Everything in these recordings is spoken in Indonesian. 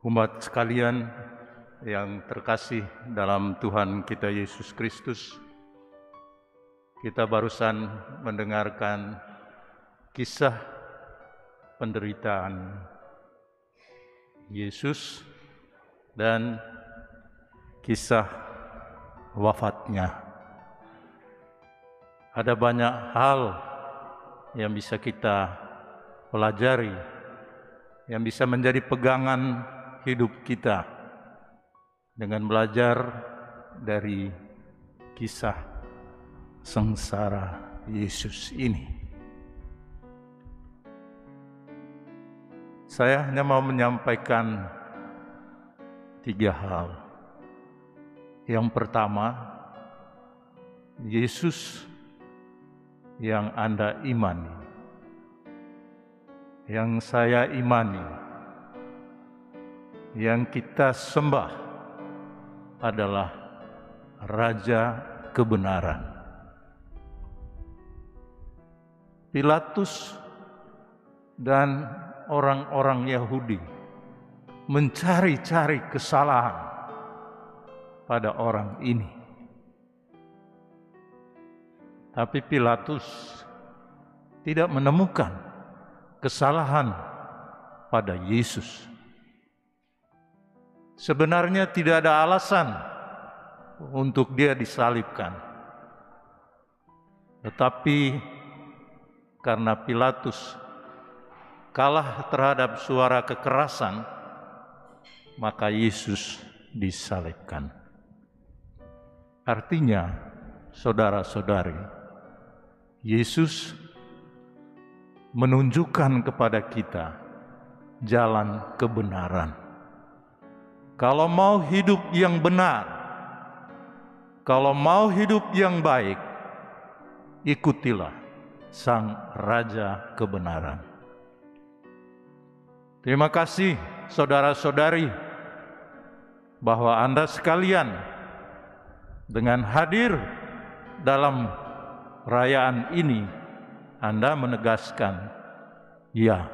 Umat sekalian yang terkasih dalam Tuhan kita Yesus Kristus, kita barusan mendengarkan kisah penderitaan Yesus dan kisah wafatnya. Ada banyak hal yang bisa kita pelajari, yang bisa menjadi pegangan hidup kita dengan belajar dari kisah sengsara Yesus ini. Saya hanya mau menyampaikan 3 hal. Yang pertama, Yesus yang Anda imani, yang saya imani, yang kita sembah adalah Raja Kebenaran. Pilatus dan orang-orang Yahudi mencari-cari kesalahan pada orang ini. Tapi Pilatus tidak menemukan kesalahan pada Yesus. Sebenarnya tidak ada alasan untuk dia disalibkan. Tetapi karena Pilatus kalah terhadap suara kekerasan, maka Yesus disalibkan. Artinya, saudara-saudari, Yesus menunjukkan kepada kita jalan kebenaran. Kalau mau hidup yang benar, kalau mau hidup yang baik, ikutilah Sang Raja Kebenaran. Terima kasih saudara-saudari bahwa Anda sekalian dengan hadir dalam perayaan ini, Anda menegaskan, ya,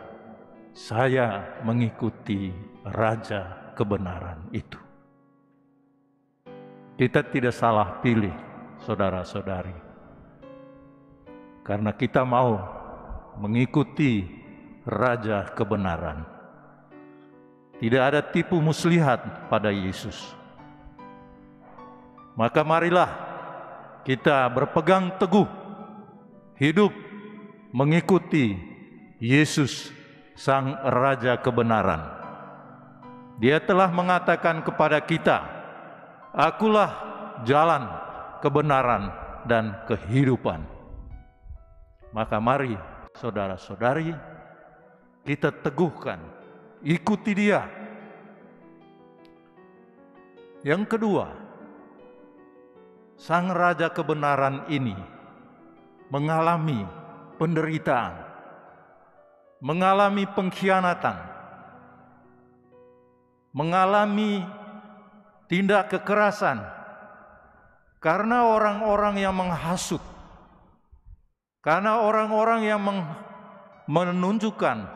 saya mengikuti Raja Kebenaran itu. Kita tidak salah pilih, saudara-saudari, karena kita mau mengikuti Raja Kebenaran. Tidak ada tipu muslihat pada Yesus. Maka marilah kita berpegang teguh, hidup mengikuti Yesus, Sang Raja Kebenaran. Dia telah mengatakan kepada kita, "Akulah jalan, kebenaran, dan kehidupan." Maka mari saudara-saudari, kita teguhkan, ikuti Dia. Yang kedua, Sang Raja Kebenaran ini mengalami penderitaan, mengalami pengkhianatan, mengalami tindak kekerasan karena orang-orang yang menghasut, karena orang-orang yang menunjukkan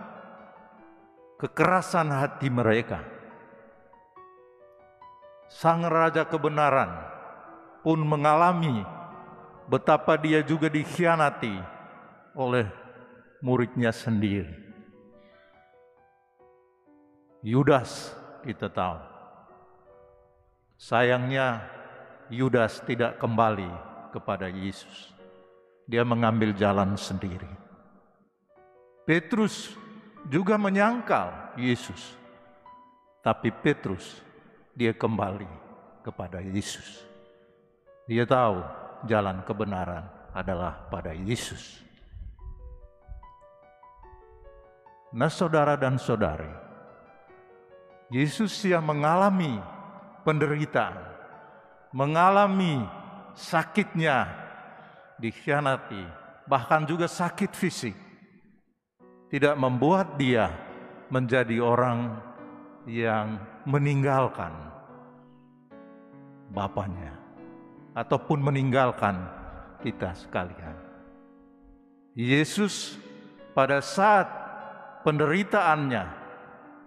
kekerasan hati mereka. Sang Raja Kebenaran pun mengalami betapa dia juga dikhianati oleh muridnya sendiri. Yudas, kita tahu. Sayangnya Yudas tidak kembali kepada Yesus. Dia mengambil jalan sendiri. Petrus juga menyangkal Yesus. Tapi Petrus, dia kembali kepada Yesus. Dia tahu jalan kebenaran adalah pada Yesus. Nah, saudara dan saudari, Yesus yang mengalami penderitaan, mengalami sakitnya, dikhianati, bahkan juga sakit fisik, tidak membuat dia menjadi orang yang meninggalkan Bapaknya ataupun meninggalkan kita sekalian. Yesus pada saat penderitaannya,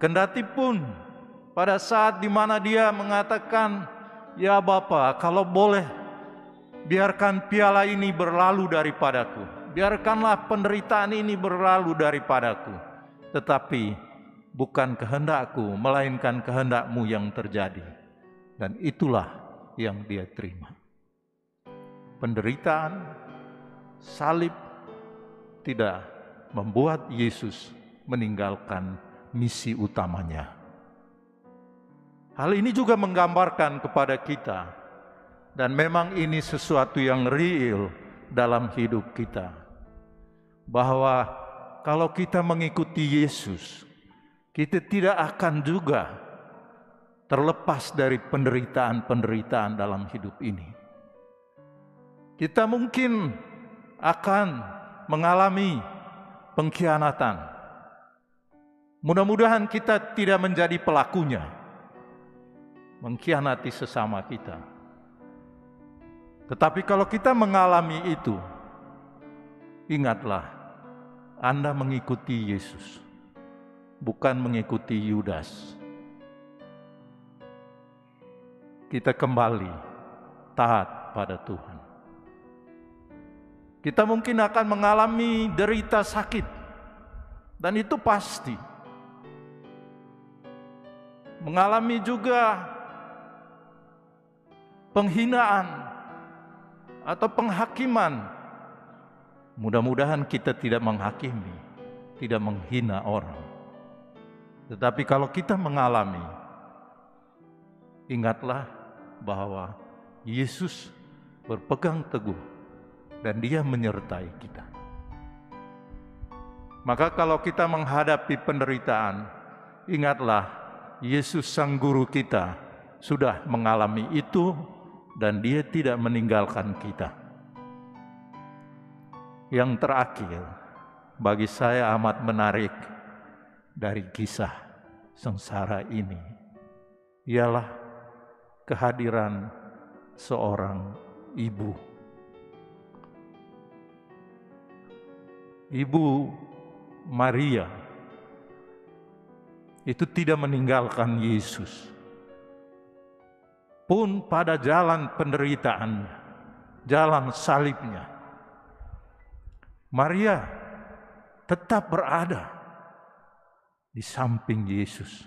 kendati pun pada saat di mana dia mengatakan, "Ya Bapa, kalau boleh, biarkan piala ini berlalu daripadaku. Biarkanlah penderitaan ini berlalu daripadaku. Tetapi bukan kehendakku, melainkan kehendak-Mu yang terjadi." Dan itulah yang dia terima. Penderitaan, salib tidak membuat Yesus meninggalkan misi utamanya. Hal ini juga menggambarkan kepada kita, dan memang ini sesuatu yang real dalam hidup kita, bahwa kalau kita mengikuti Yesus, kita tidak akan juga terlepas dari penderitaan-penderitaan dalam hidup ini. Kita mungkin akan mengalami pengkhianatan. Mudah-mudahan kita tidak menjadi pelakunya, mengkhianati sesama kita. Tetapi kalau kita mengalami itu, ingatlah, Anda mengikuti Yesus, bukan mengikuti Yudas. Kita kembali taat pada Tuhan. Kita mungkin akan mengalami derita sakit, dan itu pasti. Mengalami juga penghinaan atau penghakiman. Mudah-mudahan kita tidak menghakimi, tidak menghina orang. Tetapi kalau kita mengalami, ingatlah bahwa Yesus berpegang teguh dan Dia menyertai kita. Maka kalau kita menghadapi penderitaan, ingatlah Yesus Sang Guru kita sudah mengalami itu dan Dia tidak meninggalkan kita. Yang terakhir, bagi saya amat menarik dari kisah sengsara ini, ialah kehadiran seorang ibu. Ibu Maria itu tidak meninggalkan Yesus pun pada jalan penderitaannya, jalan salibnya. Maria tetap berada di samping Yesus.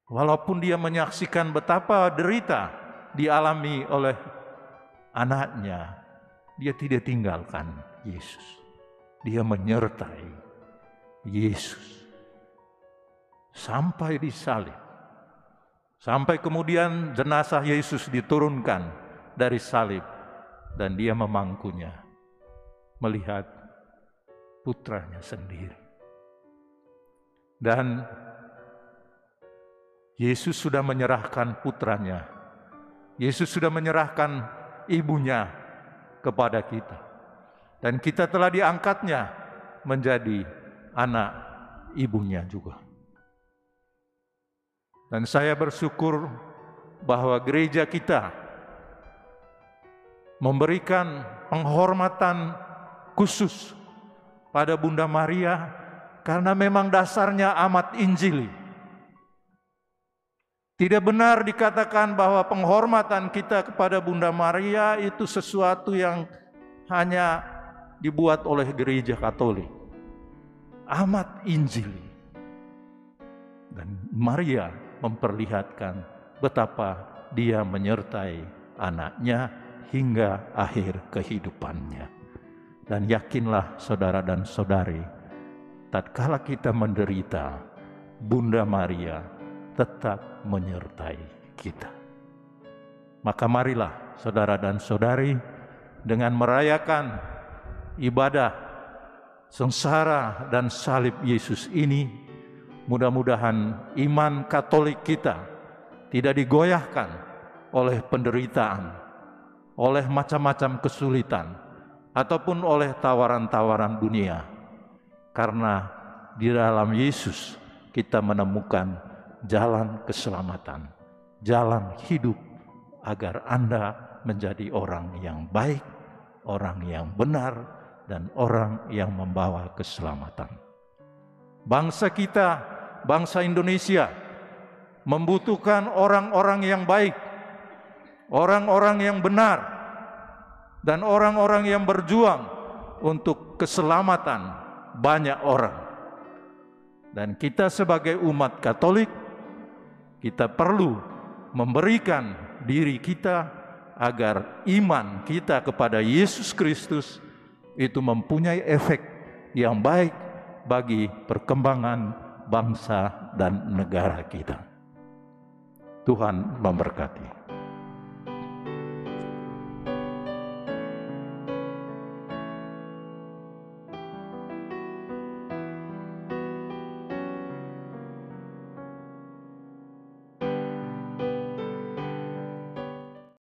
Walaupun dia menyaksikan betapa derita dialami oleh anaknya, dia tidak tinggalkan Yesus. Dia menyertai Yesus sampai disalib. Sampai kemudian jenazah Yesus diturunkan dari salib dan dia memangkunya, melihat putranya sendiri. Dan Yesus sudah menyerahkan putranya. Yesus sudah menyerahkan ibunya kepada kita. Dan kita telah diangkatnya menjadi anak ibunya juga. Dan saya bersyukur bahwa gereja kita memberikan penghormatan khusus pada Bunda Maria karena memang dasarnya amat injili. Tidak benar dikatakan bahwa penghormatan kita kepada Bunda Maria itu sesuatu yang hanya dibuat oleh gereja Katolik. Amat injili. Dan Maria memperlihatkan betapa dia menyertai anaknya hingga akhir kehidupannya. Dan yakinlah saudara dan saudari, tatkala kita menderita, Bunda Maria tetap menyertai kita. Maka marilah saudara dan saudari, dengan merayakan ibadah sengsara dan salib Yesus ini, mudah-mudahan iman Katolik kita tidak digoyahkan oleh penderitaan, oleh macam-macam kesulitan, ataupun oleh tawaran-tawaran dunia. Karena di dalam Yesus kita menemukan jalan keselamatan, jalan hidup agar Anda menjadi orang yang baik, orang yang benar, dan orang yang membawa keselamatan. Bangsa kita, bangsa Indonesia, membutuhkan orang-orang yang baik, orang-orang yang benar, dan orang-orang yang berjuang untuk keselamatan banyak orang. Dan kita sebagai umat Katolik, kita perlu memberikan diri kita agar iman kita kepada Yesus Kristus itu mempunyai efek yang baik bagi perkembangan bangsa dan negara kita. Tuhan memberkati.